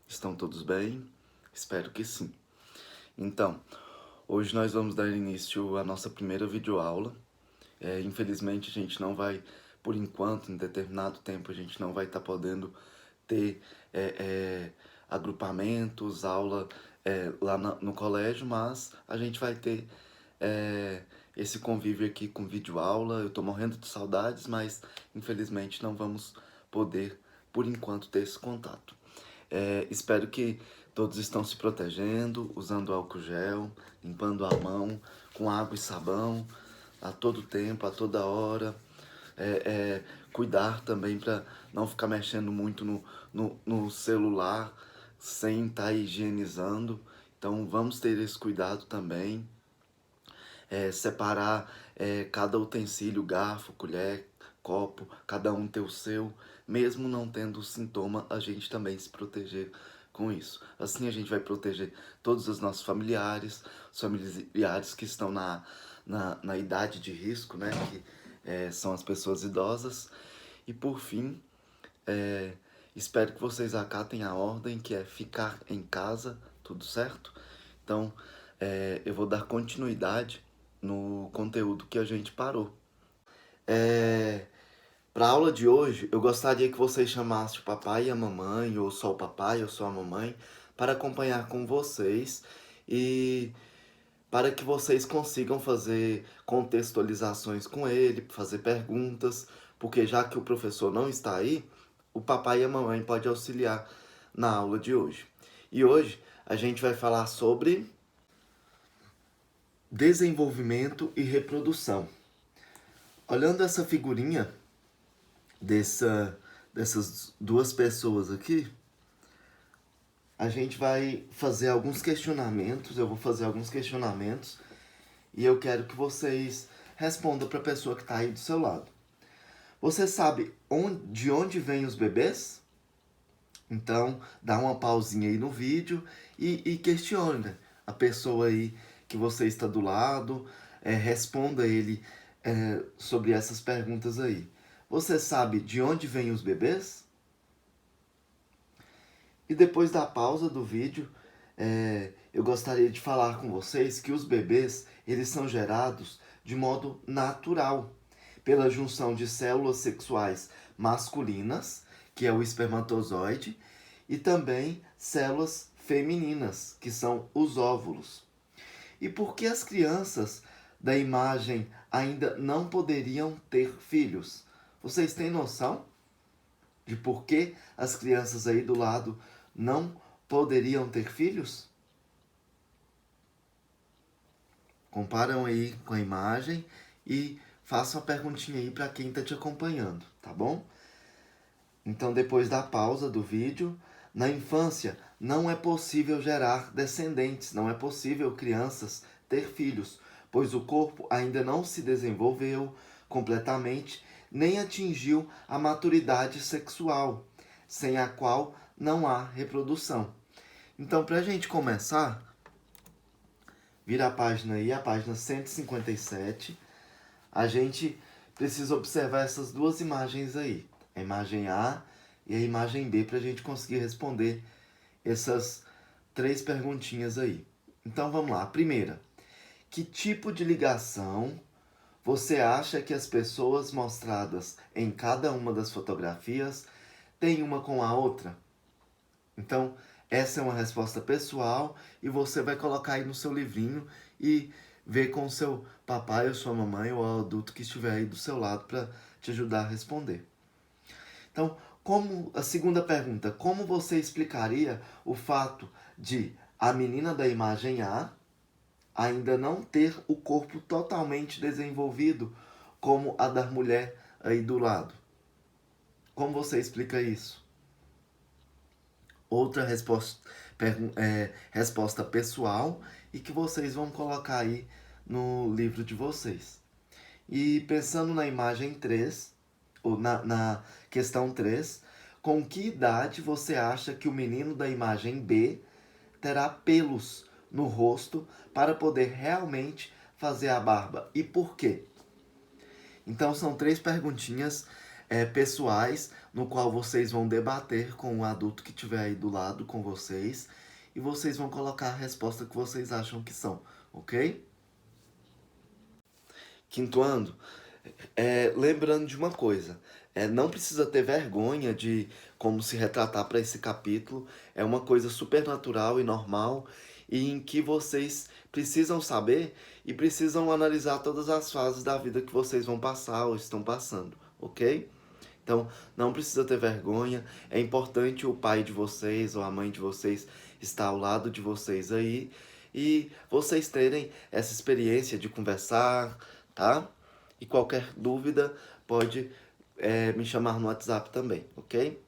Estão todos bem? Espero que sim. Então, hoje nós vamos dar início à nossa primeira videoaula. Infelizmente a gente não vai, por enquanto, em determinado tempo, a gente não vai estar podendo ter agrupamentos, aula lá no colégio, mas a gente vai ter esse convívio aqui com videoaula. Eu tô morrendo de saudades, mas infelizmente não vamos poder, por enquanto, ter esse contato. Espero que todos estão se protegendo, usando álcool gel, limpando a mão com água e sabão a todo tempo, a toda hora. Cuidar também para não ficar mexendo muito no celular sem estar higienizando. Então vamos ter esse cuidado também. Separar cada utensílio, garfo, colher, copo, cada um ter o seu, mesmo não tendo sintoma, a gente também se proteger com isso. Assim a gente vai proteger todos os nossos familiares, os familiares que estão na idade de risco, né, que são as pessoas idosas. E por fim, espero que vocês acatem a ordem, que é ficar em casa, tudo certo? Então, eu vou dar continuidade no conteúdo que a gente parou. Para a aula de hoje, eu gostaria que vocês chamassem o papai e a mamãe, ou só o papai ou só a mamãe, para acompanhar com vocês e para que vocês consigam fazer contextualizações com ele, fazer perguntas, porque já que o professor não está aí, o papai e a mamãe podem auxiliar na aula de hoje. E hoje a gente vai falar sobre desenvolvimento e reprodução. Olhando essa figurinha dessas duas pessoas aqui, a gente vai fazer alguns questionamentos, eu vou fazer alguns questionamentos e eu quero que vocês respondam para a pessoa que está aí do seu lado. Você sabe de onde vêm os bebês? Então, dá uma pausinha aí no vídeo e questione a pessoa aí que você está do lado, responda ele sobre essas perguntas aí. Você sabe de onde vêm os bebês? E depois da pausa do vídeo, eu gostaria de falar com vocês que os bebês, eles são gerados de modo natural, pela junção de células sexuais masculinas, que é o espermatozoide, e também células femininas, que são os óvulos. E por que as crianças da imagem ainda não poderiam ter filhos? Vocês têm noção de por que as crianças aí do lado não poderiam ter filhos? Comparam aí com a imagem e façam uma perguntinha aí para quem está te acompanhando, tá bom? Então, depois da pausa do vídeo, na infância não é possível gerar descendentes, não é possível crianças ter filhos, pois o corpo ainda não se desenvolveu completamente, nem atingiu a maturidade sexual, sem a qual não há reprodução. Então, para a gente começar, vira a página aí, a página 157, a gente precisa observar essas duas imagens aí, a imagem A e a imagem B, para a gente conseguir responder essas três perguntinhas aí. Então vamos lá. A primeira, que tipo de ligação você acha que as pessoas mostradas em cada uma das fotografias têm uma com a outra? Então, essa é uma resposta pessoal e você vai colocar aí no seu livrinho e ver com o seu papai ou sua mamãe ou o adulto que estiver aí do seu lado para te ajudar a responder. Então, a segunda pergunta, como você explicaria o fato de a menina da imagem A ainda não ter o corpo totalmente desenvolvido como a da mulher aí do lado? Como você explica isso? Outra resposta pessoal e que vocês vão colocar aí no livro de vocês. E pensando na imagem 3, ou na questão 3, com que idade você acha que o menino da imagem B terá pelos no rosto para poder realmente fazer a barba? E por quê? Então são três perguntinhas pessoais, no qual vocês vão debater com o adulto que estiver aí do lado com vocês, e vocês vão colocar a resposta que vocês acham que são, ok? Quinto ano, lembrando de uma coisa, não precisa ter vergonha de como se retratar para esse capítulo, é uma coisa super natural e normal, e em que vocês precisam saber e precisam analisar todas as fases da vida que vocês vão passar ou estão passando, ok? Então, não precisa ter vergonha, é importante o pai de vocês ou a mãe de vocês estar ao lado de vocês aí, e vocês terem essa experiência de conversar, tá? E qualquer dúvida pode me chamar no WhatsApp também, ok?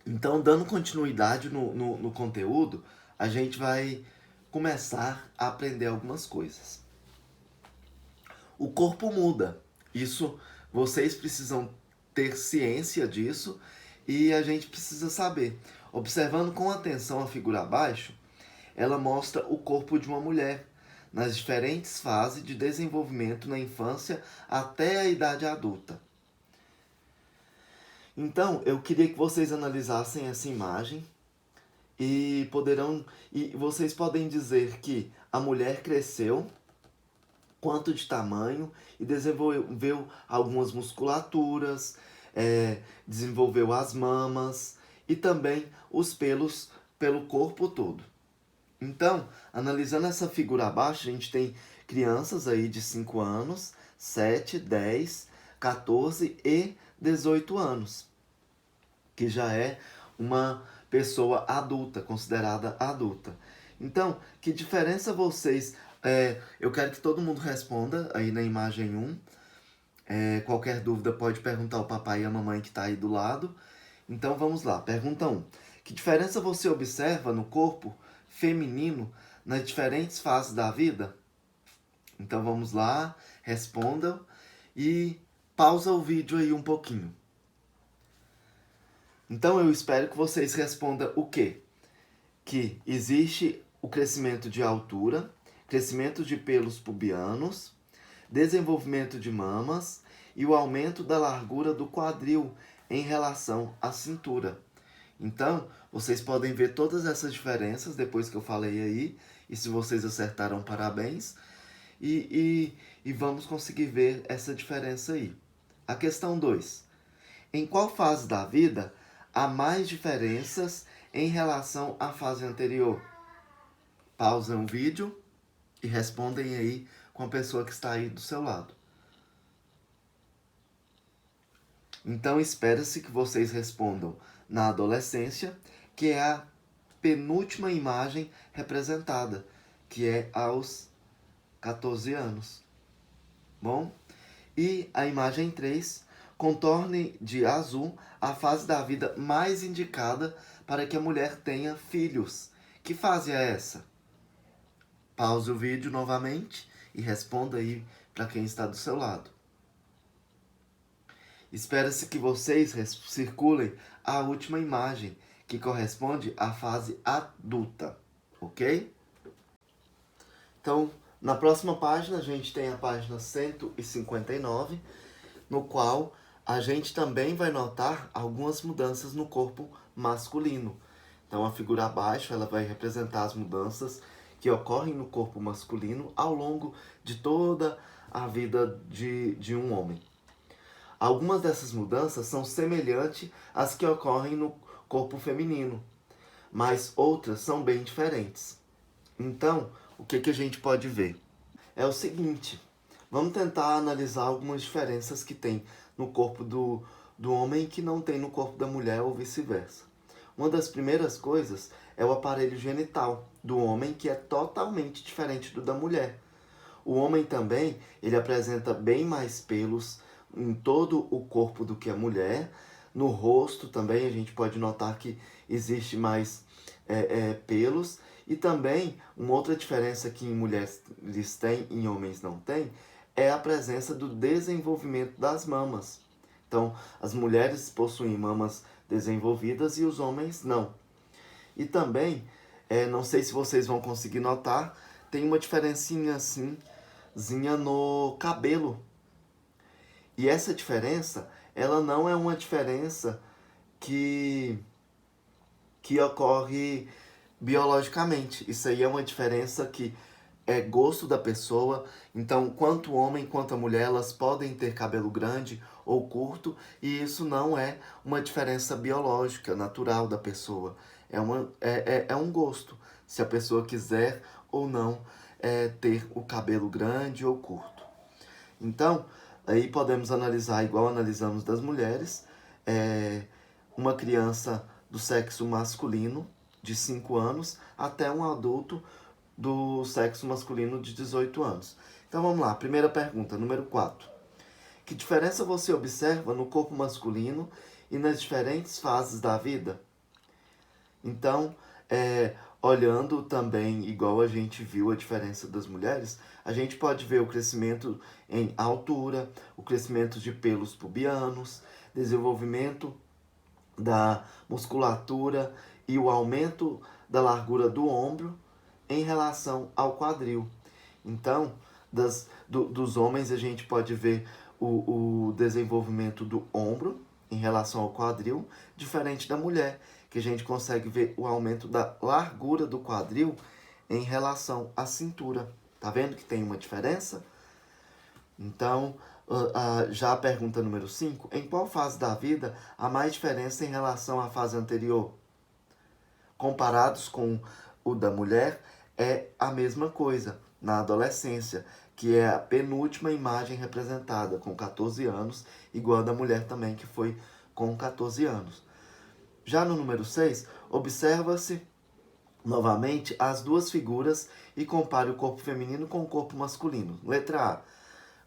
Então, dando continuidade no conteúdo, a gente vai começar a aprender algumas coisas. O corpo muda. Isso vocês precisam ter ciência disso e a gente precisa saber. Observando com atenção a figura abaixo, ela mostra o corpo de uma mulher nas diferentes fases de desenvolvimento na infância até a idade adulta. Então, eu queria que vocês analisassem essa imagem e vocês podem dizer que a mulher cresceu quanto de tamanho e desenvolveu algumas musculaturas, desenvolveu as mamas e também os pelos pelo corpo todo. Então, analisando essa figura abaixo, a gente tem crianças aí de 5 anos, 7, 10, 14 e 18 anos, que já é uma pessoa adulta, considerada adulta. Então, que diferença vocês... eu quero que todo mundo responda aí na imagem 1. Qualquer dúvida pode perguntar ao papai e à mamãe que está aí do lado. Então, vamos lá. Pergunta 1. Que diferença você observa no corpo feminino nas diferentes fases da vida? Então, vamos lá. Respondam e pausa o vídeo aí um pouquinho. Então, eu espero que vocês respondam o quê? Que existe o crescimento de altura, crescimento de pelos pubianos, desenvolvimento de mamas e o aumento da largura do quadril em relação à cintura. Então, vocês podem ver todas essas diferenças depois que eu falei aí, e se vocês acertaram, parabéns, e vamos conseguir ver essa diferença aí. A questão 2. Em qual fase da vida há mais diferenças em relação à fase anterior? Pausem o vídeo e respondem aí com a pessoa que está aí do seu lado. Então, espera-se que vocês respondam na adolescência, que é a penúltima imagem representada, que é aos 14 anos. Bom? E a imagem 3, contorne de azul a fase da vida mais indicada para que a mulher tenha filhos. Que fase é essa? Pause o vídeo novamente e responda aí para quem está do seu lado. Espera-se que vocês circulem a última imagem, que corresponde à fase adulta, ok? Então, na próxima página, a gente tem a página 159, no qual a gente também vai notar algumas mudanças no corpo masculino. Então, a figura abaixo, ela vai representar as mudanças que ocorrem no corpo masculino ao longo de toda a vida de um homem. Algumas dessas mudanças são semelhantes às que ocorrem no corpo feminino, mas outras são bem diferentes. Então, o que a gente pode ver? É o seguinte, vamos tentar analisar algumas diferenças que tem no corpo do homem que não tem no corpo da mulher ou vice-versa. Uma das primeiras coisas é o aparelho genital do homem, que é totalmente diferente do da mulher. O homem também, ele apresenta bem mais pelos em todo o corpo do que a mulher. No rosto também a gente pode notar que existe mais pelos. E também, uma outra diferença que em mulheres tem e em homens não tem, é a presença do desenvolvimento das mamas. Então, as mulheres possuem mamas desenvolvidas e os homens não. E também, não sei se vocês vão conseguir notar, tem uma diferencinha assim, no cabelo. E essa diferença, ela não é uma diferença que ocorre biologicamente. Isso aí é uma diferença que é gosto da pessoa. Então, quanto o homem quanto a mulher, elas podem ter cabelo grande ou curto, e isso não é uma diferença biológica, natural da pessoa. É um gosto, se a pessoa quiser ou não ter o cabelo grande ou curto. Então, aí podemos analisar, igual analisamos das mulheres, uma criança do sexo masculino, de 5 anos, até um adulto do sexo masculino de 18 anos. Então vamos lá, primeira pergunta, número 4. Que diferença você observa no corpo masculino e nas diferentes fases da vida? Então, olhando também, igual a gente viu a diferença das mulheres, a gente pode ver o crescimento em altura, o crescimento de pelos pubianos, desenvolvimento da musculatura e o aumento da largura do ombro em relação ao quadril. Então, dos homens a gente pode ver o desenvolvimento do ombro em relação ao quadril, diferente da mulher, que a gente consegue ver o aumento da largura do quadril em relação à cintura. Tá vendo que tem uma diferença? Então, já a pergunta número 5, em qual fase da vida há mais diferença em relação à fase anterior? Comparados com o da mulher, é a mesma coisa, na adolescência, que é a penúltima imagem representada, com 14 anos, igual a da mulher também, que foi com 14 anos. Já no número 6, observa-se novamente as duas figuras e compare o corpo feminino com o corpo masculino. Letra A.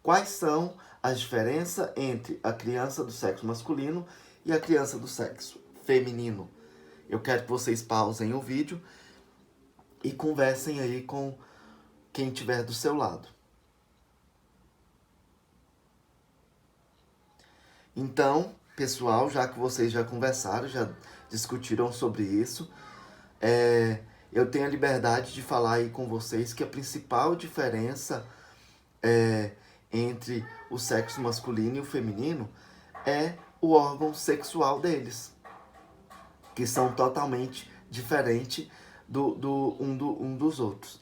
Quais são as diferenças entre a criança do sexo masculino e a criança do sexo feminino? Eu quero que vocês pausem o vídeo e conversem aí com quem estiver do seu lado. Então, pessoal, já que vocês já conversaram, já discutiram sobre isso, eu tenho a liberdade de falar aí com vocês que a principal diferença entre o sexo masculino e o feminino é o órgão sexual deles, que são totalmente diferentes um dos outros.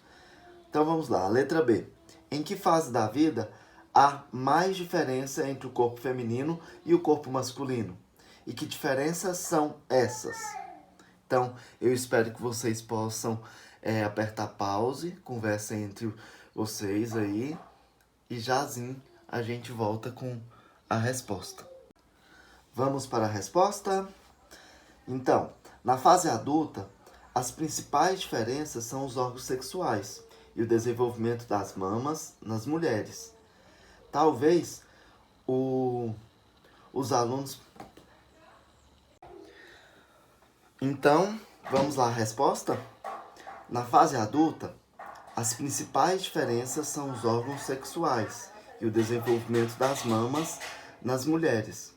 Então vamos lá, letra B. Em que fase da vida há mais diferença entre o corpo feminino e o corpo masculino? E que diferenças são essas? Então, eu espero que vocês possam apertar pause, conversem entre vocês aí, e jazinho a gente volta com a resposta. Vamos para a resposta? Então, na fase adulta, as principais diferenças são os órgãos sexuais e o desenvolvimento das mamas nas mulheres. Talvez os alunos... Então, vamos lá, a resposta? Na fase adulta, as principais diferenças são os órgãos sexuais e o desenvolvimento das mamas nas mulheres.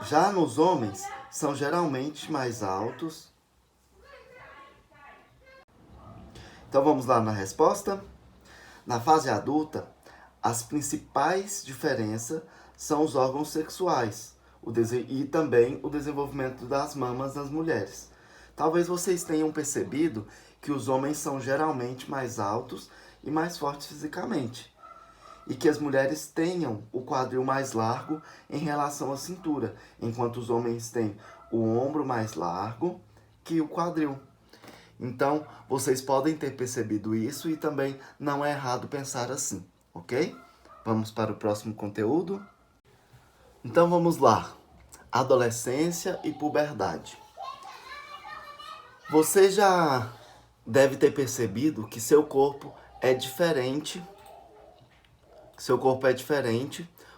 Já nos homens, são geralmente mais altos. Então vamos lá na resposta? Na fase adulta, as principais diferenças são os órgãos sexuais e também o desenvolvimento das mamas nas mulheres. Talvez vocês tenham percebido que os homens são geralmente mais altos e mais fortes fisicamente, e que as mulheres tenham o quadril mais largo em relação à cintura, enquanto os homens têm o ombro mais largo que o quadril. Então, vocês podem ter percebido isso e também não é errado pensar assim, ok? Vamos para o próximo conteúdo? Então, vamos lá. Adolescência e puberdade. Você já deve ter percebido que seu corpo é diferente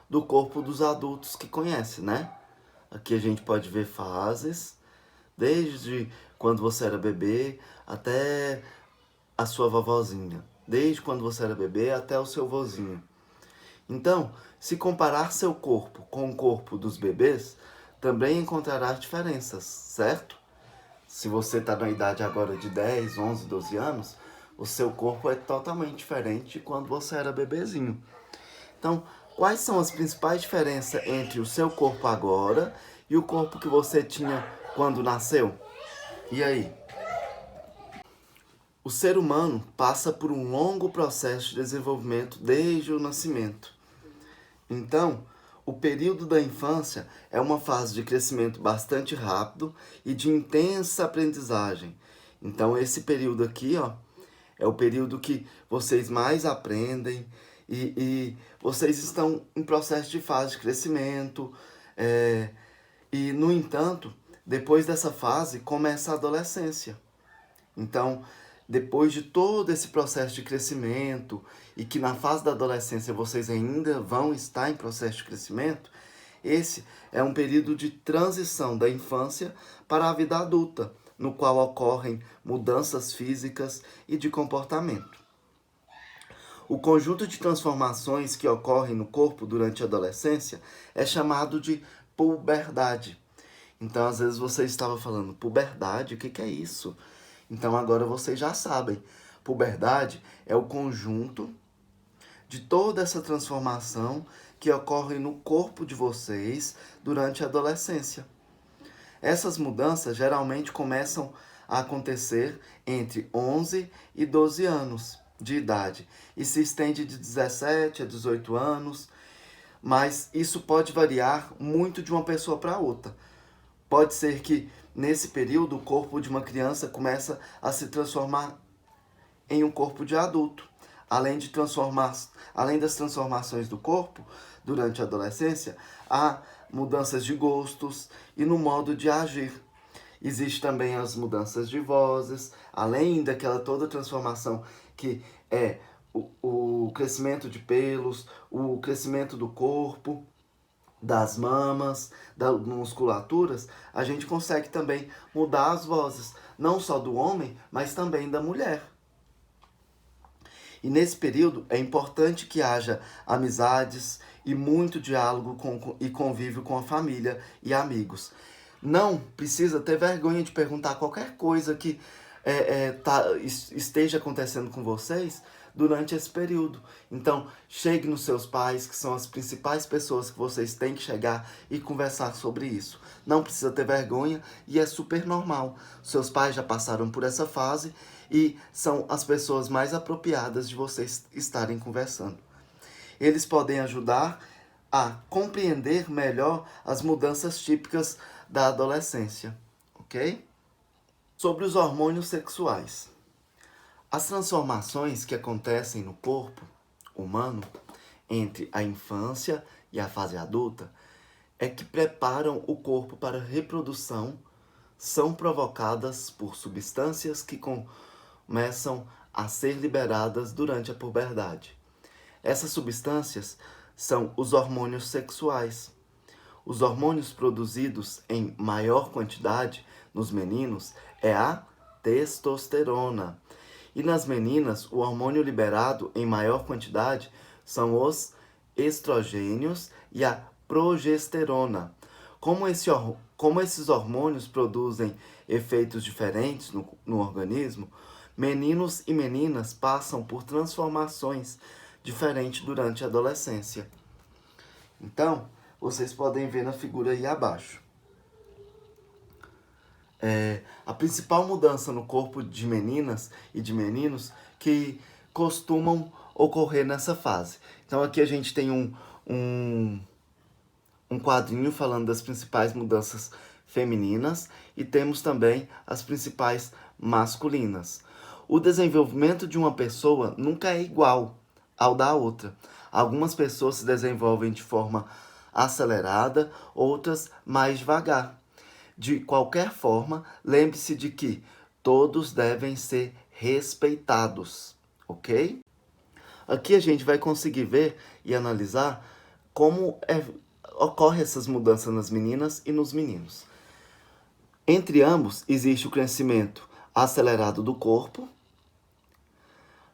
do corpo dos adultos que conhece, né? Aqui a gente pode ver fases, desde quando você era bebê até a sua vovozinha, desde quando você era bebê até o seu vozinho. Então, se comparar seu corpo com o corpo dos bebês, também encontrará diferenças, certo? Se você está na idade agora de 10, 11, 12 anos, o seu corpo é totalmente diferente de quando você era bebezinho. Então, Quais são as principais diferenças entre o seu corpo agora e o corpo que você tinha quando nasceu? E aí? O ser humano passa por um longo processo de desenvolvimento desde o nascimento. Então, o período da infância é uma fase de crescimento bastante rápido e de intensa aprendizagem. Então, esse período aqui, ó, é o período que vocês mais aprendem e vocês estão em processo de fase de crescimento. E, no entanto, depois dessa fase, começa a adolescência. Então, depois de todo esse processo de crescimento e que na fase da adolescência vocês ainda vão estar em processo de crescimento, esse é um período de transição da infância para a vida adulta, no qual ocorrem mudanças físicas e de comportamento. O conjunto de transformações que ocorrem no corpo durante a adolescência é chamado de puberdade. Então, às vezes você estava falando, puberdade, o que é isso? Então, agora vocês já sabem. Puberdade é o conjunto de toda essa transformação que ocorre no corpo de vocês durante a adolescência. Essas mudanças geralmente começam a acontecer entre 11 e 12 anos de idade e se estende de 17 a 18 anos, mas isso pode variar muito de uma pessoa para outra. Pode ser que nesse período o corpo de uma criança começa a se transformar em um corpo de adulto. Além das transformações do corpo durante a adolescência, há mudanças de gostos e no modo de agir. Existem também as mudanças de vozes, além daquela toda transformação que é o crescimento de pelos, o crescimento do corpo, das mamas, das musculaturas, a gente consegue também mudar as vozes, não só do homem, mas também da mulher. E nesse período é importante que haja amizades e muito diálogo e convívio com a família e amigos. Não precisa ter vergonha de perguntar qualquer coisa que esteja acontecendo com vocês durante esse período. Então, chegue nos seus pais, que são as principais pessoas que vocês têm que chegar e conversar sobre isso. Não precisa ter vergonha e é super normal. Seus pais já passaram por essa fase e são as pessoas mais apropriadas de vocês estarem conversando. Eles podem ajudar a compreender melhor as mudanças típicas da adolescência, ok? Sobre os hormônios sexuais. As transformações que acontecem no corpo humano entre a infância e a fase adulta é que preparam o corpo para a reprodução, são provocadas por substâncias que começam a ser liberadas durante a puberdade. Essas substâncias são os hormônios sexuais. Os hormônios produzidos em maior quantidade nos meninos é a testosterona. E nas meninas, o hormônio liberado em maior quantidade são os estrogênios e a progesterona. Como esses hormônios produzem efeitos diferentes no organismo, meninos e meninas passam por transformações diferentes durante a adolescência. Então, vocês podem ver na figura aí abaixo. A principal mudança no corpo de meninas e de meninos que costumam ocorrer nessa fase. Então aqui a gente tem um quadrinho falando das principais mudanças femininas e temos também as principais masculinas. O desenvolvimento de uma pessoa nunca é igual ao da outra. Algumas pessoas se desenvolvem de forma acelerada, outras mais devagar. De qualquer forma, lembre-se de que todos devem ser respeitados, ok? Aqui a gente vai conseguir ver e analisar como ocorrem essas mudanças nas meninas e nos meninos. Entre ambos, existe o crescimento acelerado do corpo.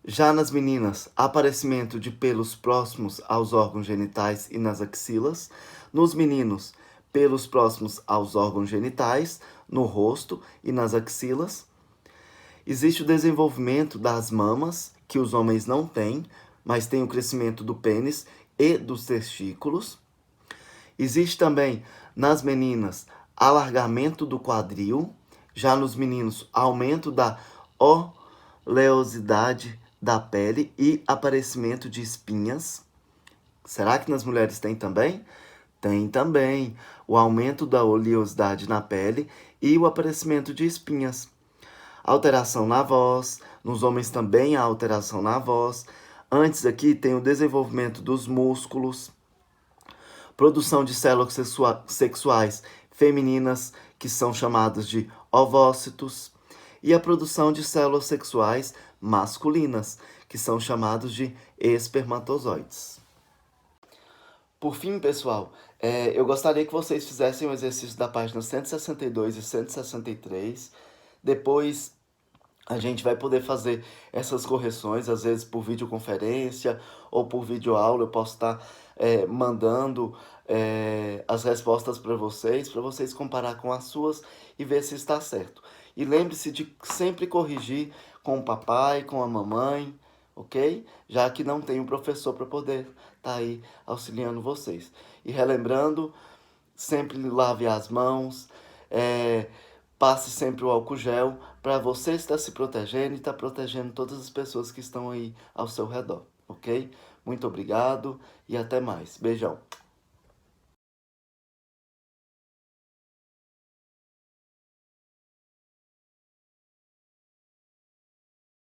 Já nas meninas, aparecimento de pelos próximos aos órgãos genitais e nas axilas. Nos meninos, pelos próximos aos órgãos genitais, no rosto e nas axilas. Existe o desenvolvimento das mamas, que os homens não têm, mas tem o crescimento do pênis e dos testículos. Existe também nas meninas alargamento do quadril, já nos meninos aumento da oleosidade da pele e aparecimento de espinhas. Será que nas mulheres tem também? Tem também o aumento da oleosidade na pele e o aparecimento de espinhas. Alteração na voz, nos homens também há alteração na voz. Antes aqui tem o desenvolvimento dos músculos, produção de células sexuais femininas, que são chamadas de ovócitos, e a produção de células sexuais masculinas, que são chamados de espermatozoides. Por fim, pessoal, eu gostaria que vocês fizessem o exercício da página 162 e 163. Depois a gente vai poder fazer essas correções, às vezes por videoconferência ou por videoaula. Eu posso estar mandando as respostas para vocês comparar com as suas e ver se está certo. E lembre-se de sempre corrigir com o papai, com a mamãe, ok? Já que não tem um professor para poder estar aí auxiliando vocês. E relembrando, sempre lave as mãos, passe sempre o álcool gel para você estar se protegendo e estar protegendo todas as pessoas que estão aí ao seu redor, ok? Muito obrigado e até mais. Beijão.